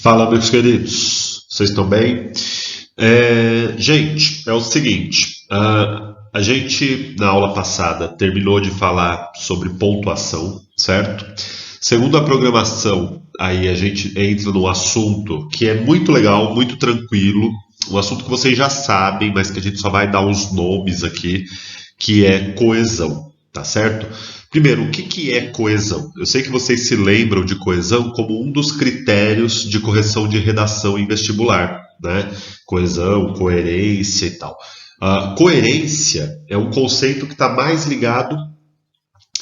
Fala, meus queridos, vocês estão bem? Gente, é o seguinte, a gente na aula passada terminou de falar sobre pontuação, certo? Segundo a programação, aí a gente entra num assunto que é muito legal, muito tranquilo, um assunto que vocês já sabem, mas que a gente só vai dar uns nomes aqui, que é coesão, tá certo? Primeiro, o que é coesão? Eu sei que vocês se lembram de coesão como um dos critérios de correção de redação em vestibular, né? Coesão, coerência e tal. Coerência é um conceito que está mais ligado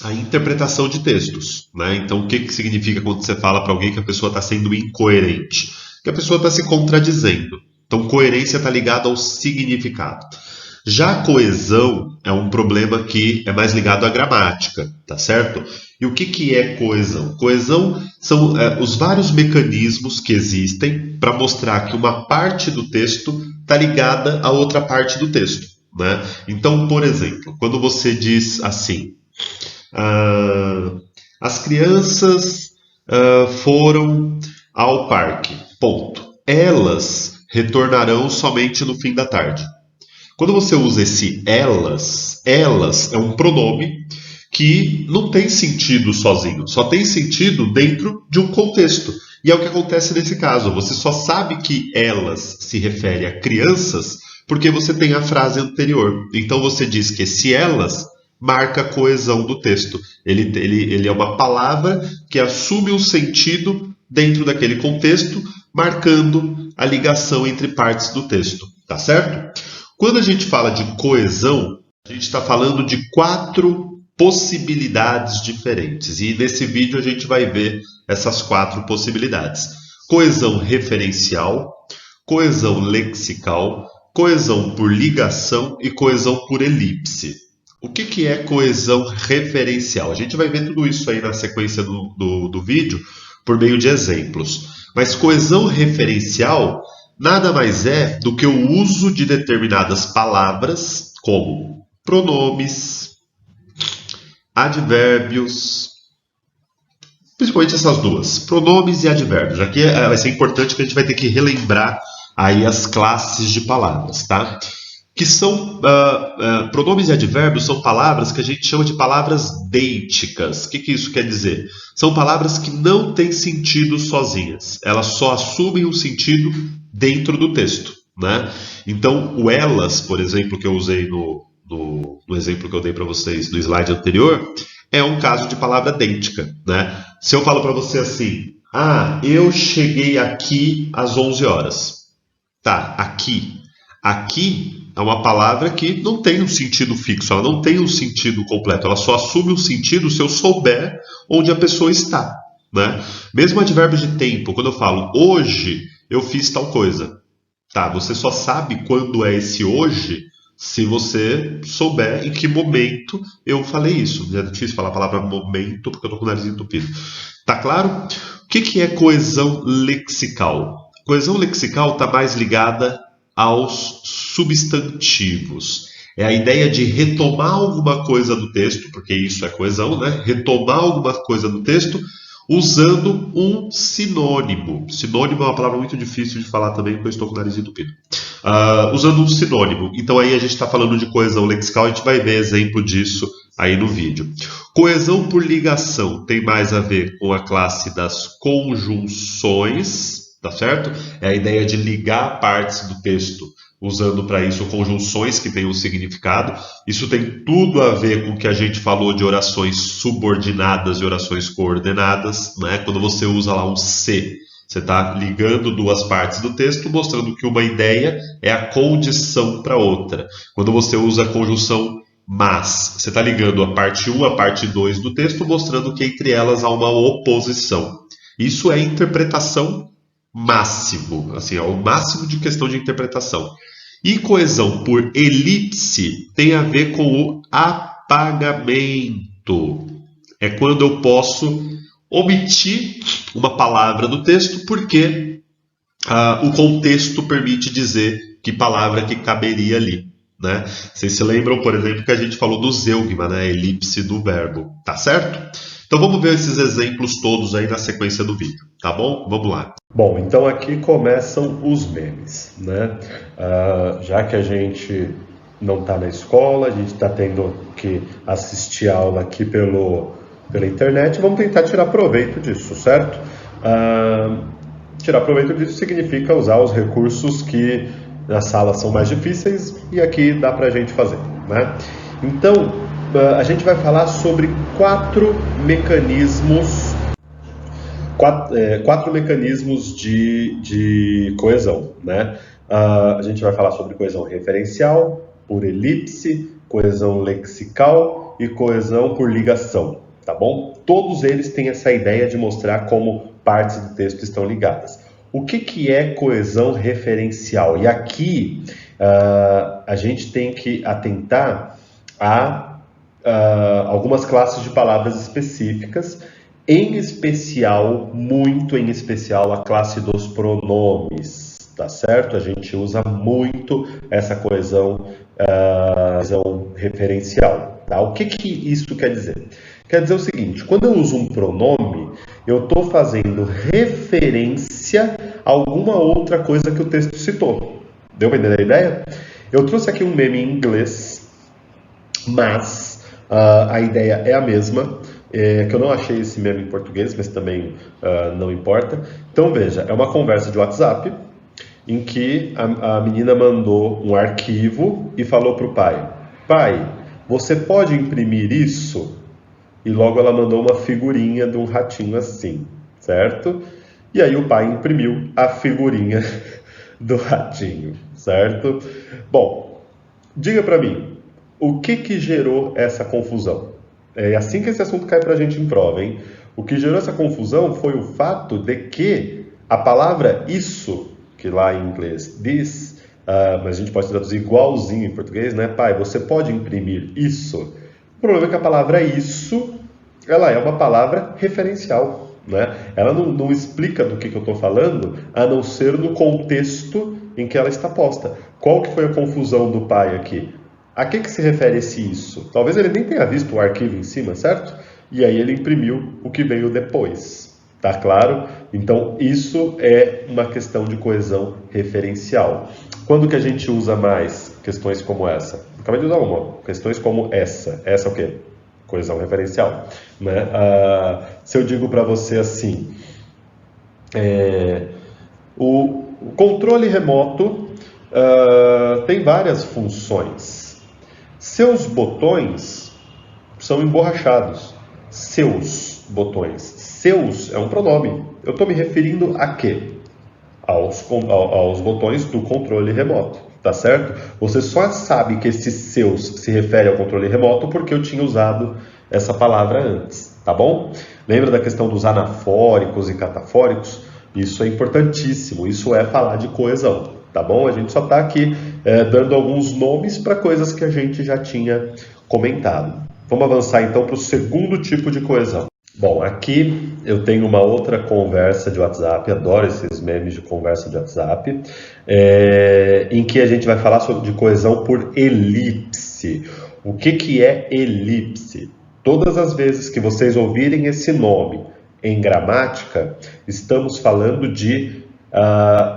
à interpretação de textos, né? Então, o que significa quando você fala para alguém que a pessoa está sendo incoerente? Que a pessoa está se contradizendo. Então, coerência está ligada ao significado. Já a coesão é um problema que é mais ligado à gramática, tá certo? E o que é coesão? Coesão são os vários mecanismos que existem para mostrar que uma parte do texto está ligada à outra parte do texto, né? Então, por exemplo, quando você diz assim, as crianças foram ao parque, ponto. Elas retornarão somente no fim da tarde. Quando você usa esse elas é um pronome que não tem sentido sozinho, só tem sentido dentro de um contexto. E é o que acontece nesse caso. Você só sabe que elas se refere a crianças porque você tem a frase anterior. Então você diz que esse elas marca a coesão do texto. Ele é uma palavra que assume um sentido dentro daquele contexto, marcando a ligação entre partes do texto. Tá certo? Quando a gente fala de coesão, a gente está falando de 4 possibilidades diferentes. E nesse vídeo a gente vai ver essas 4 possibilidades. Coesão referencial, coesão lexical, coesão por ligação e coesão por elipse. O que é coesão referencial? A gente vai ver tudo isso aí na sequência do vídeo por meio de exemplos. Mas coesão referencial nada mais é do que o uso de determinadas palavras, como pronomes, advérbios, principalmente essas duas, pronomes e advérbios. Aqui vai ser importante que a gente vai ter que relembrar aí as classes de palavras, tá? Que são pronomes e advérbios são palavras que a gente chama de palavras deíticas. O que isso quer dizer? São palavras que não têm sentido sozinhas. Elas só assumem um sentido dentro do texto, né? Então, o elas, por exemplo, que eu usei no exemplo que eu dei para vocês no slide anterior, é um caso de palavra deítica, né? Se eu falo para você assim, eu cheguei aqui às 11 horas. Tá, aqui. Aqui é uma palavra que não tem um sentido fixo, ela não tem um sentido completo, ela só assume um sentido se eu souber onde a pessoa está, né? Mesmo advérbio de tempo, quando eu falo hoje eu fiz tal coisa. Tá, você só sabe quando é esse hoje se você souber em que momento eu falei isso. É difícil falar a palavra momento porque eu estou com o nariz entupido. Tá claro? O que é coesão lexical? Coesão lexical está mais ligada aos substantivos. É a ideia de retomar alguma coisa do texto, porque isso é coesão, né? Retomar alguma coisa do texto usando um sinônimo. Sinônimo é uma palavra muito difícil de falar também, porque eu estou com o nariz entupido. Usando um sinônimo. Então aí a gente está falando de coesão lexical, a gente vai ver exemplo disso aí no vídeo. Coesão por ligação tem mais a ver com a classe das conjunções, tá certo? É a ideia de ligar partes do texto, usando para isso conjunções que têm um significado. Isso tem tudo a ver com o que a gente falou de orações subordinadas e orações coordenadas, né? Quando você usa lá um se, você está ligando duas partes do texto, mostrando que uma ideia é a condição para outra. Quando você usa a conjunção mas, você está ligando a parte 1 à parte 2 do texto, mostrando que entre elas há uma oposição. Isso é interpretação máximo, assim, é o máximo de questão de interpretação. E coesão por elipse tem a ver com o apagamento. É quando eu posso omitir uma palavra do texto porque o contexto permite dizer que palavra que caberia ali, né? Vocês se lembram, por exemplo, que a gente falou do zeugma, né? Elipse do verbo, tá certo? Então vamos ver esses exemplos todos aí na sequência do vídeo, tá bom? Vamos lá. Bom, então aqui começam os memes, né? Já que a gente não está na escola, a gente está tendo que assistir aula aqui pela internet, vamos tentar tirar proveito disso, certo? Tirar proveito disso significa usar os recursos que nas salas são mais difíceis e aqui dá pra gente fazer, né? Então, a gente vai falar sobre quatro mecanismos de coesão, né? A gente vai falar sobre coesão referencial, por elipse, coesão lexical e coesão por ligação, tá bom? Todos eles têm essa ideia de mostrar como partes do texto estão ligadas. O que é coesão referencial? E aqui a gente tem que atentar a algumas classes de palavras específicas, em especial, muito em especial, a classe dos pronomes, tá certo? A gente usa muito essa coesão referencial, tá? O que isso quer dizer? Quer dizer o seguinte, quando eu uso um pronome, eu estou fazendo referência a alguma outra coisa que o texto citou. Deu para entender a ideia? Eu trouxe aqui um meme em inglês, mas a ideia é a mesma, que eu não achei esse meme em português, mas também não importa. Então veja, é uma conversa de WhatsApp em que a menina mandou um arquivo e falou para o pai: pai, você pode imprimir isso? E logo ela mandou uma figurinha de um ratinho assim, certo? E aí o pai imprimiu a figurinha do ratinho, certo? Bom, diga para mim, o que gerou essa confusão? É assim que esse assunto cai pra gente em prova, hein? O que gerou essa confusão foi o fato de que a palavra isso, que lá em inglês this, mas a gente pode traduzir igualzinho em português, né? Pai, você pode imprimir isso? O problema é que a palavra isso, ela é uma palavra referencial, né? Ela não explica do que eu estou falando, a não ser no contexto em que ela está posta. Qual que foi a confusão do pai aqui? A que se refere esse isso? Talvez ele nem tenha visto o arquivo em cima, certo? E aí ele imprimiu o que veio depois. Tá claro? Então, isso é uma questão de coesão referencial. Quando que a gente usa mais questões como essa? Acabei de usar uma. Questões como essa. Essa é o quê? Coesão referencial. Né? Se eu digo para você assim, o controle remoto tem várias funções. Seus botões são emborrachados. Seus botões. Seus é um pronome. Eu estou me referindo a quê? Aos botões do controle remoto, tá certo? Você só sabe que esses seus se refere ao controle remoto porque eu tinha usado essa palavra antes, tá bom? Lembra da questão dos anafóricos e catafóricos? Isso é importantíssimo, isso é falar de coesão, tá bom? A gente só está aqui dando alguns nomes para coisas que a gente já tinha comentado. Vamos avançar então para o segundo tipo de coesão. Bom, aqui eu tenho uma outra conversa de WhatsApp, adoro esses memes de conversa de WhatsApp, em que a gente vai falar de coesão por elipse. O que é elipse? Todas as vezes que vocês ouvirem esse nome em gramática, estamos falando de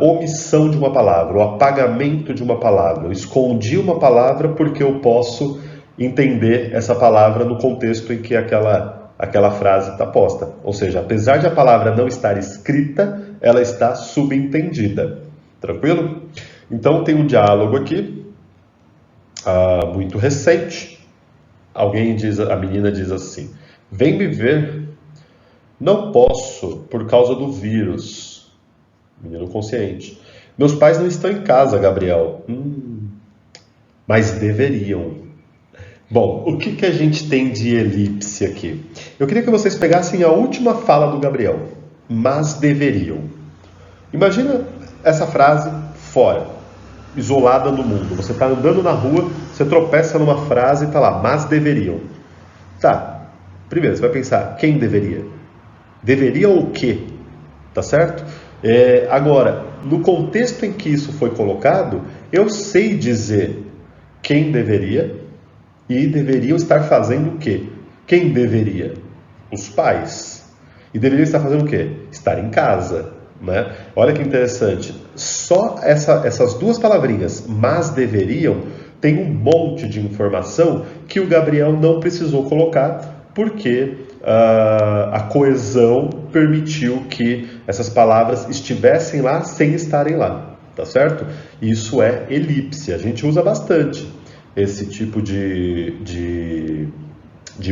omissão de uma palavra, o apagamento de uma palavra. Eu escondi uma palavra porque eu posso entender essa palavra no contexto em que aquela frase está posta. Ou seja, apesar de a palavra não estar escrita, ela está subentendida. Tranquilo? Então tem um diálogo aqui, muito recente. A menina diz assim: vem me ver. Não posso, por causa do vírus. Menino consciente. Meus pais não estão em casa, Gabriel. Mas deveriam. Bom, o que a gente tem de elipse aqui? Eu queria que vocês pegassem a última fala do Gabriel. Mas deveriam. Imagina essa frase fora, isolada do mundo. Você está andando na rua, você tropeça numa frase e está lá, mas deveriam. Tá, primeiro você vai pensar, quem deveria? Deveria o quê? Tá certo? Agora, no contexto em que isso foi colocado, eu sei dizer quem deveria e deveriam estar fazendo o quê? Quem deveria? os pais. E deveriam estar fazendo o quê? Estar em casa, né? Olha que interessante. Só essas duas palavrinhas, mas deveriam, tem um monte de informação que o Gabriel não precisou colocar, porque a coesão permitiu que essas palavras estivessem lá sem estarem lá, tá certo? Isso é elipse. A gente usa bastante esse tipo de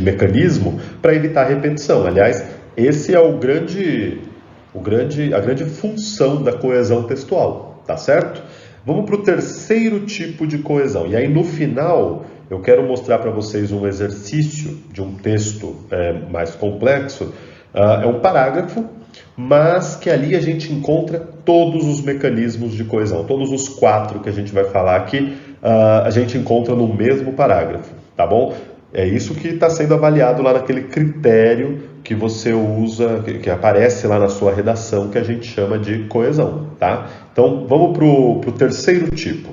mecanismo para evitar repetição. Aliás, esse é a grande função da coesão textual, tá certo? Vamos para o terceiro tipo de coesão. E aí, no final, eu quero mostrar para vocês um exercício de um texto mais complexo. É um parágrafo, mas que ali a gente encontra todos os mecanismos de coesão. Todos os 4 que a gente vai falar aqui, a gente encontra no mesmo parágrafo, tá bom? É isso que está sendo avaliado lá naquele critério que você usa, que aparece lá na sua redação, que a gente chama de coesão, tá? Então, vamos para o terceiro tipo.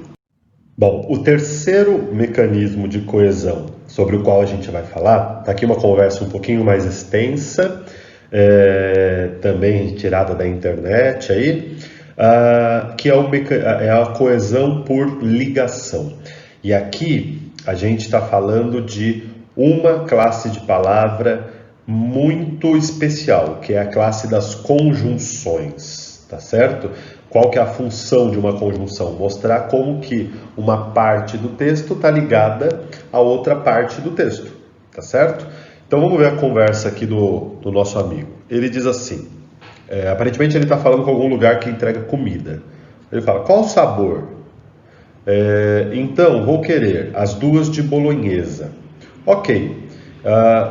Bom, o terceiro mecanismo de coesão sobre o qual a gente vai falar, está aqui uma conversa um pouquinho mais extensa, também tirada da internet aí, que é a coesão por ligação. E aqui a gente está falando de uma classe de palavra muito especial, que é a classe das conjunções, tá certo? Qual que é a função de uma conjunção? Mostrar como que uma parte do texto está ligada a outra parte do texto, tá certo? Então vamos ver a conversa aqui do nosso amigo. Ele diz assim, aparentemente ele está falando com algum lugar que entrega comida. Ele fala, qual o sabor? Então, vou querer as 2 de bolonhesa. Ok,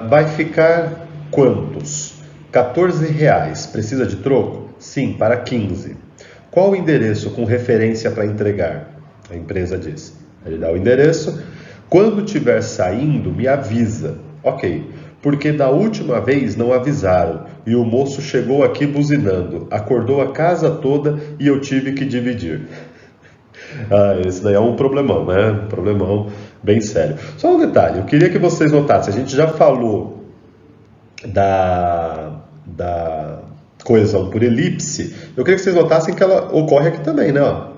vai ficar quantos? R$14. Precisa de troco? Sim, para 15. Qual o endereço com referência para entregar? A empresa diz. Ele dá o endereço. Quando estiver saindo, me avisa. Ok, porque da última vez não avisaram e o moço chegou aqui buzinando, acordou a casa toda e eu tive que dividir. Esse daí é um problemão, né? Um problemão bem sério. Só um detalhe, eu queria que vocês notassem, a gente já falou da coesão por elipse, eu queria que vocês notassem que ela ocorre aqui também, né? Ó,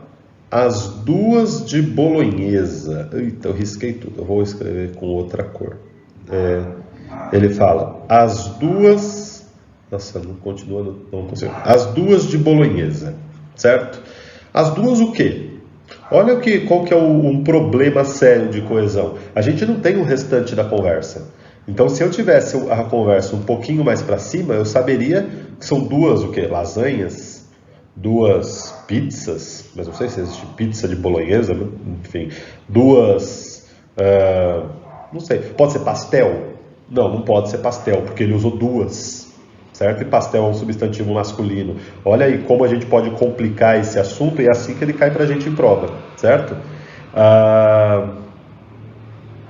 as 2 de bolonhesa. Eita, eu risquei tudo, eu vou escrever com outra cor. Ele fala, as 2... Nossa, não continua, não consigo. As 2 de bolonhesa, certo? As 2 o quê? Olha qual que é um problema sério de coesão. A gente não tem o restante da conversa. Então, se eu tivesse a conversa um pouquinho mais para cima, eu saberia que são 2 o quê? Lasanhas, 2 pizzas, mas não sei se existe pizza de bolonhesa, enfim, 2... não sei, pode ser pastel? Não pode ser pastel, porque ele usou 2. Certo? E pastel é um substantivo masculino. Olha aí como a gente pode complicar esse assunto e é assim que ele cai para a gente em prova, certo?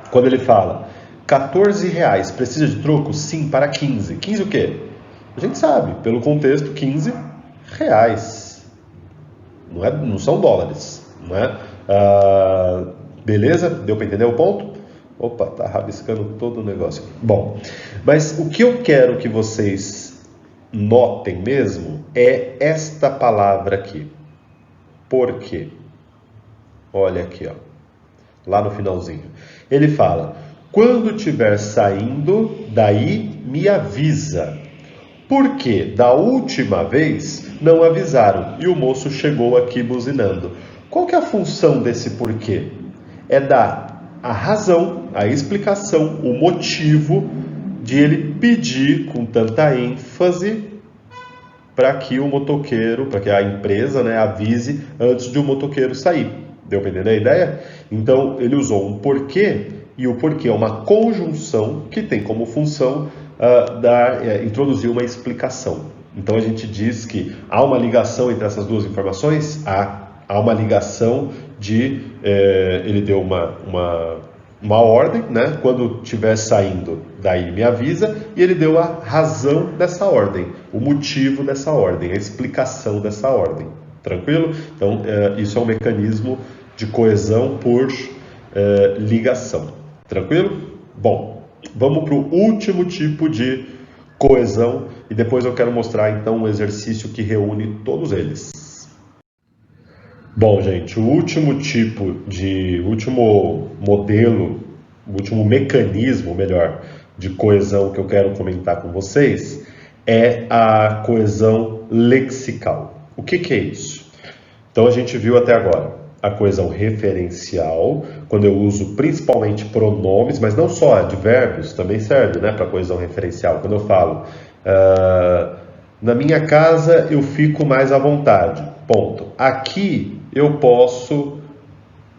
Quando ele fala R$14, precisa de troco? Sim, para 15. 15 o quê? A gente sabe, pelo contexto, 15 reais. Não são dólares, não é? Beleza? Deu para entender o ponto? Opa, tá rabiscando todo o negócio. Bom, mas o que eu quero que vocês notem mesmo é esta palavra aqui. Por quê? Olha aqui, ó, lá no finalzinho. Ele fala, quando estiver saindo, daí me avisa. Porque da última vez não avisaram e o moço chegou aqui buzinando. Qual que é a função desse porquê? É dar a razão, a explicação, o motivo de ele pedir com tanta ênfase para que o motoqueiro, para que a empresa, né, avise antes de o motoqueiro sair. Deu para entender a ideia? Então, ele usou um porquê, e o porquê é uma conjunção que tem como função introduzir uma explicação. Então, a gente diz que há uma ligação entre essas 2 informações? Há uma ligação de... ele deu uma ordem, né? Quando estiver saindo, daí me avisa, e ele deu a razão dessa ordem, o motivo dessa ordem, a explicação dessa ordem. Tranquilo? Então, isso é um mecanismo de coesão por ligação. Tranquilo? Bom, vamos para o último tipo de coesão, e depois eu quero mostrar então um exercício que reúne todos eles. Bom, gente, o último modelo, o último mecanismo, melhor, de coesão que eu quero comentar com vocês é a coesão lexical. O que é isso? Então a gente viu até agora a coesão referencial, quando eu uso principalmente pronomes, mas não só advérbios, também serve, né, para coesão referencial. Quando eu falo, na minha casa eu fico mais à vontade, ponto. Aqui eu posso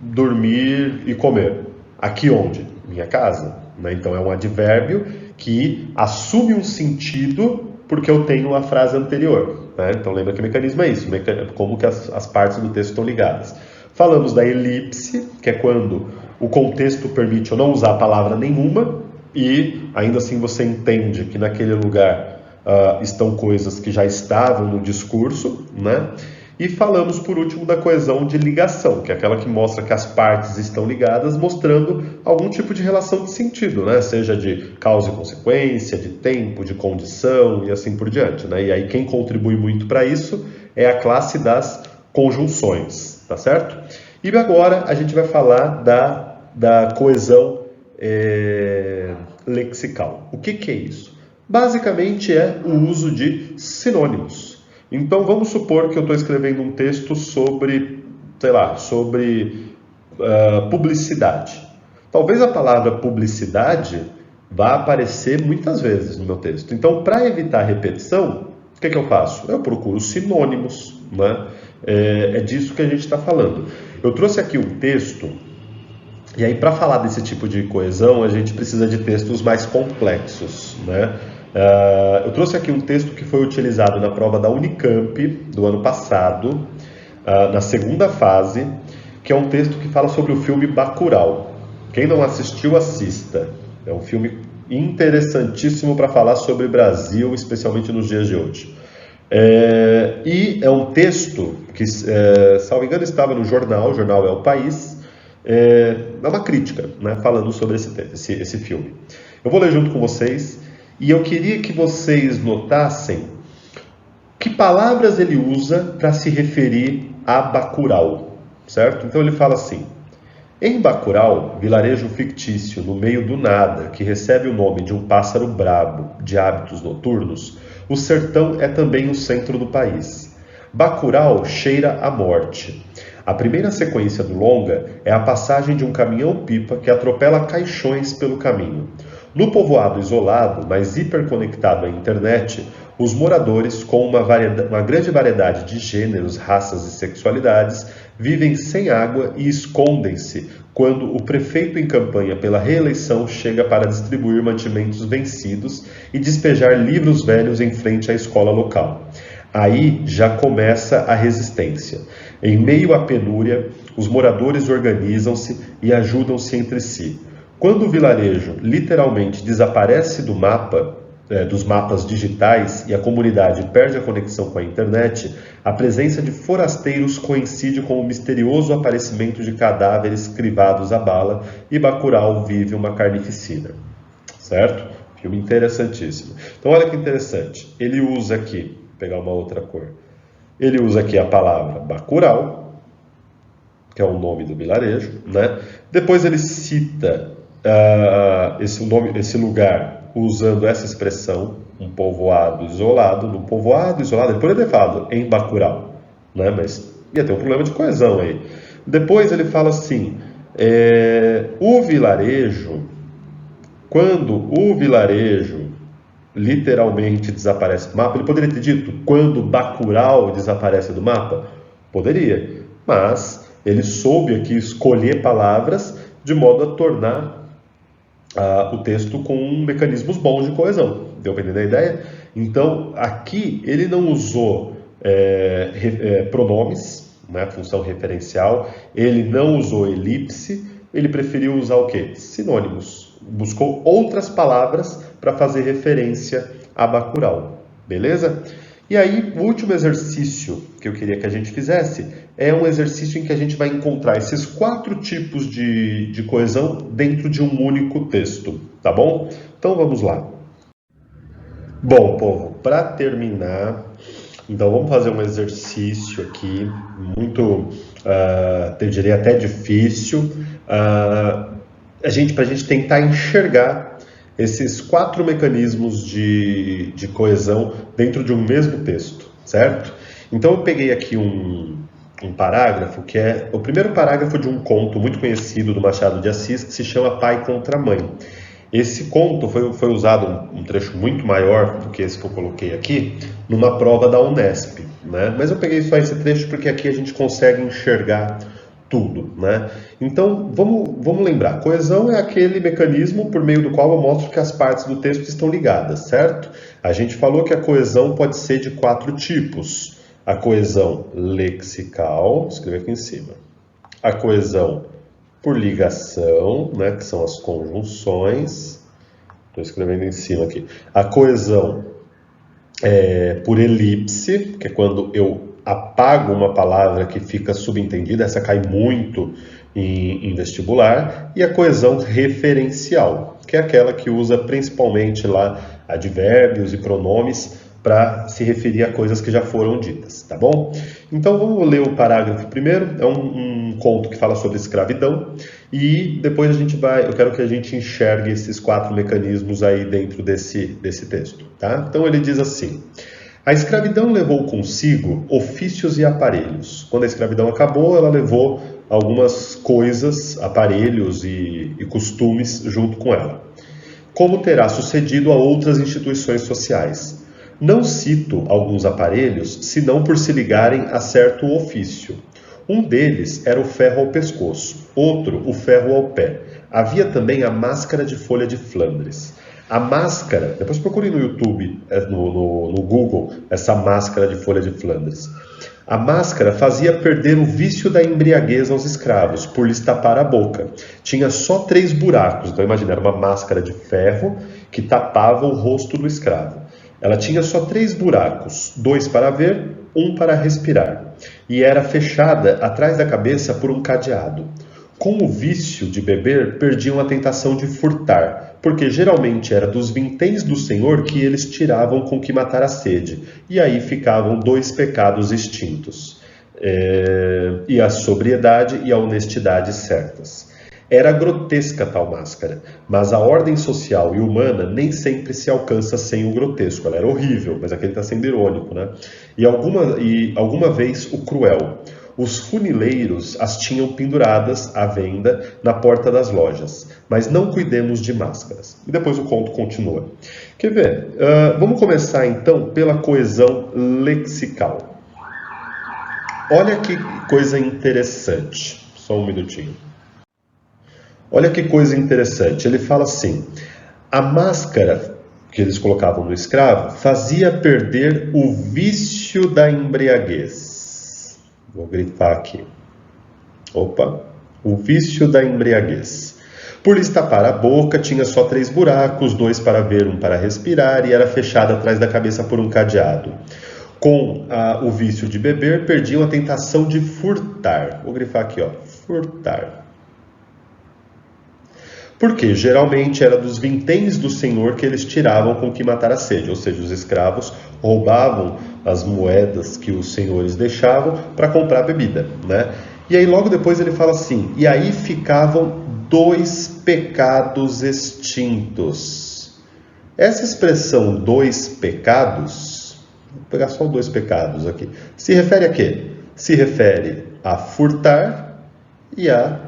dormir e comer. Aqui onde? Minha casa. Né? Então é um advérbio que assume um sentido porque eu tenho a frase anterior. Né? Então lembra que o mecanismo é isso, como que as partes do texto estão ligadas. Falamos da elipse, que é quando o contexto permite eu não usar a palavra nenhuma e ainda assim você entende que naquele lugar estão coisas que já estavam no discurso, né? E falamos por último da coesão de ligação, que é aquela que mostra que as partes estão ligadas, mostrando algum tipo de relação de sentido, né? Seja de causa e consequência, de tempo, de condição e assim por diante, né? E aí quem contribui muito para isso é a classe das conjunções, tá certo? E agora a gente vai falar da coesão lexical. O que é isso? Basicamente é o uso de sinônimos. Então vamos supor que eu estou escrevendo um texto sobre, publicidade. Talvez a palavra publicidade vá aparecer muitas vezes no meu texto. Então, para evitar repetição, o que eu faço? Eu procuro sinônimos, né? É disso que a gente está falando. Eu trouxe aqui um texto, e aí para falar desse tipo de coesão, a gente precisa de textos mais complexos, né? Eu trouxe aqui um texto que foi utilizado na prova da Unicamp do ano passado, na segunda fase, que é um texto que fala sobre o filme Bacurau. Quem não assistiu, assista. É um filme interessantíssimo para falar sobre o Brasil, especialmente nos dias de hoje. E é um texto que, salvo engano, estava no jornal, o jornal é O País, é uma crítica, né, falando sobre esse filme. Eu vou ler junto com vocês. E eu queria que vocês notassem que palavras ele usa para se referir a Bacurau, certo? Então ele fala assim: em Bacurau, vilarejo fictício no meio do nada, que recebe o nome de um pássaro brabo de hábitos noturnos, o sertão é também o centro do país. Bacurau cheira a morte. A primeira sequência do longa é a passagem de um caminhão-pipa que atropela caixões pelo caminho. No povoado isolado, mas hiperconectado à internet, os moradores, com uma grande variedade de gêneros, raças e sexualidades, vivem sem água e escondem-se quando o prefeito em campanha pela reeleição chega para distribuir mantimentos vencidos e despejar livros velhos em frente à escola local. Aí já começa a resistência. Em meio à penúria, os moradores organizam-se e ajudam-se entre si. Quando o vilarejo literalmente desaparece do mapa, dos mapas digitais e a comunidade perde a conexão com a internet, a presença de forasteiros coincide com o misterioso aparecimento de cadáveres crivados à bala e Bacurau vive uma carnificina. Certo? Filme interessantíssimo. Então olha que interessante. Ele usa aqui, vou pegar uma outra cor. Ele usa aqui a palavra Bacurau, que é o nome do vilarejo, né? Depois ele cita esse lugar usando essa expressão, um povoado isolado. No povoado isolado, ele poderia ter falado em Bacurau, né? Mas ia ter um problema de coesão aí. Depois ele fala assim, o vilarejo, quando o vilarejo literalmente desaparece do mapa, ele poderia ter dito quando Bacurau desaparece do mapa? Poderia, mas ele soube aqui escolher palavras de modo a tornar o texto com mecanismos bons de coesão. Deu para entender a ideia? Então, aqui ele não usou pronomes, né, função referencial, ele não usou elipse, ele preferiu usar o quê? Sinônimos. Buscou outras palavras para fazer referência a Bacurau. Beleza? E aí, o último exercício que eu queria que a gente fizesse é um exercício em que a gente vai encontrar esses 4 tipos de coesão dentro de um único texto, tá bom? Então vamos lá. Bom, povo, para terminar, então vamos fazer um exercício aqui, muito, eu diria até difícil, para a gente tentar enxergar esses 4 mecanismos de coesão dentro de um mesmo texto, certo? Então eu peguei aqui um parágrafo que é o primeiro parágrafo de um conto muito conhecido do Machado de Assis que se chama Pai contra Mãe. Esse conto foi usado, um trecho muito maior do que esse que eu coloquei aqui, numa prova da Unesp, né? Mas eu peguei só esse trecho porque aqui a gente consegue enxergar tudo, né? Então, vamos lembrar, coesão é aquele mecanismo por meio do qual eu mostro que as partes do texto estão ligadas, certo? A gente falou que a coesão pode ser de 4 tipos. A coesão lexical, escrevi aqui em cima. A coesão por ligação, né, que são as conjunções. Estou escrevendo em cima aqui. A coesão por elipse, que é quando eu apago uma palavra que fica subentendida, essa cai muito em vestibular. E a coesão referencial, que é aquela que usa principalmente lá advérbios e pronomes para se referir a coisas que já foram ditas, tá bom? Então vamos ler o parágrafo primeiro, é um conto que fala sobre escravidão, e depois eu quero que a gente enxergue esses 4 mecanismos aí dentro desse texto, tá? Então ele diz assim: a escravidão levou consigo ofícios e aparelhos. Quando a escravidão acabou, ela levou algumas coisas, aparelhos e costumes junto com ela. Como terá sucedido a outras instituições sociais. Não cito alguns aparelhos, senão por se ligarem a certo ofício. Um deles era o ferro ao pescoço, outro o ferro ao pé. Havia também a máscara de folha de Flandres. A máscara, depois procure no YouTube, no Google, essa máscara de folha de Flandres. A máscara fazia perder o vício da embriaguez aos escravos, por lhes tapar a boca. Tinha só 3 buracos, então imagina, era uma máscara de ferro que tapava o rosto do escravo. Ela tinha só 3 buracos, 2 para ver, 1 para respirar, e era fechada atrás da cabeça por um cadeado. Com o vício de beber, perdiam a tentação de furtar, porque geralmente era dos vinténs do Senhor que eles tiravam com que matar a sede, e aí ficavam 2 pecados extintos, e a sobriedade e a honestidade certas. Era grotesca tal máscara, mas a ordem social e humana nem sempre se alcança sem o grotesco. Ela era horrível, mas aqui ele está sendo irônico, né? E alguma vez o cruel. Os funileiros as tinham penduradas à venda na porta das lojas, mas não cuidemos de máscaras. E depois o conto continua. Quer ver? Vamos começar então pela coesão lexical. Olha que coisa interessante. Só um minutinho. Olha que coisa interessante, ele fala assim: a máscara que eles colocavam no escravo fazia perder o vício da embriaguez. Vou grifar aqui. Opa! O vício da embriaguez. Por lhes tapar a boca, tinha só 3 buracos, 2 para ver, 1 para respirar, e era fechada atrás da cabeça por um cadeado. Com o vício de beber, perdiam a tentação de furtar. Vou grifar aqui, ó. Furtar. Porque geralmente era dos vinténs do Senhor que eles tiravam com que matar a sede, ou seja, os escravos roubavam as moedas que os senhores deixavam para comprar bebida, né? E aí logo depois ele fala assim: e aí ficavam 2 pecados extintos. Essa expressão 2 pecados, vou pegar só 2 pecados aqui, se refere a quê? Se refere a furtar e a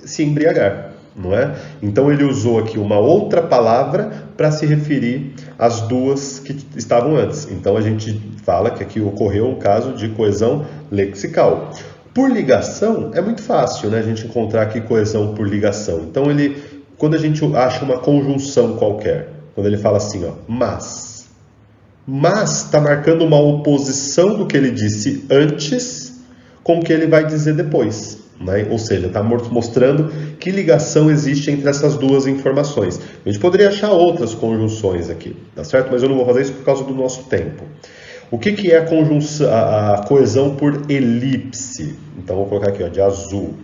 se embriagar. Não é? Então ele usou aqui uma outra palavra para se referir às 2 que estavam antes. Então a gente fala que aqui ocorreu um caso de coesão lexical. Por ligação é muito fácil, né, a gente encontrar aqui coesão por ligação. Então quando a gente acha uma conjunção qualquer, quando ele fala assim, ó, mas está marcando uma oposição do que ele disse antes com o que ele vai dizer depois. Né? Ou seja, está mostrando que ligação existe entre essas 2 informações. A gente poderia achar outras conjunções aqui, tá certo? Mas eu não vou fazer isso por causa do nosso tempo. O que é a coesão por elipse? Então vou colocar aqui, ó, de azul,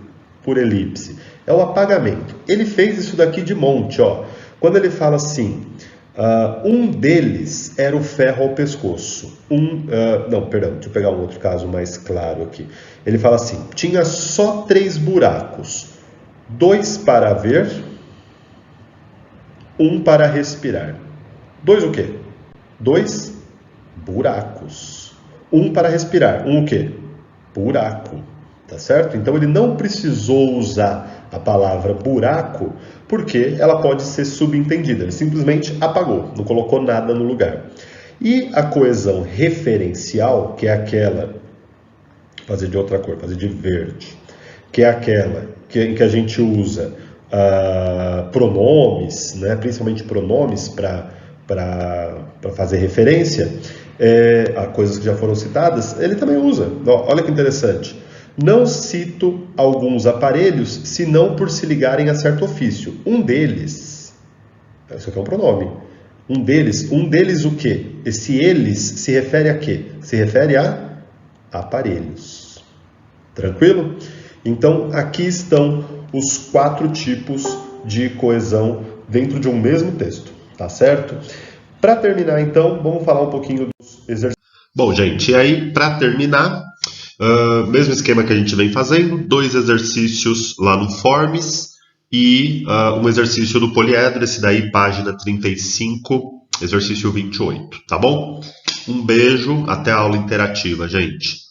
por elipse. É o apagamento. Ele fez isso daqui de monte, ó. Quando ele fala assim, Um deles era o ferro ao pescoço. Não, perdão, deixa eu pegar um outro caso mais claro aqui. Ele fala assim: tinha só 3 buracos, 2 para ver, 1 para respirar. 2 o quê? 2 buracos. 1 para respirar. O quê? Buraco. Tá certo? Então ele não precisou usar a palavra buraco, porque ela pode ser subentendida. Ele simplesmente apagou, não colocou nada no lugar. E a coesão referencial, que é aquela, fazer de outra cor, fazer de verde, que é aquela em que a gente usa pronomes, né, principalmente pronomes para fazer referência a coisas que já foram citadas, ele também usa. Olha que interessante. Não cito alguns aparelhos, senão por se ligarem a certo ofício. Um deles, isso aqui é um pronome. Um deles o quê? Esse eles se refere a quê? Se refere a aparelhos. Tranquilo? Então, aqui estão os 4 tipos de coesão dentro de um mesmo texto. Tá certo? Para terminar, então, vamos falar um pouquinho dos exercícios. Bom, gente, e aí, para terminar, mesmo esquema que a gente vem fazendo, 2 exercícios lá no Forms e um exercício do poliedro, esse daí, página 35, exercício 28, tá bom? Um beijo, até a aula interativa, gente.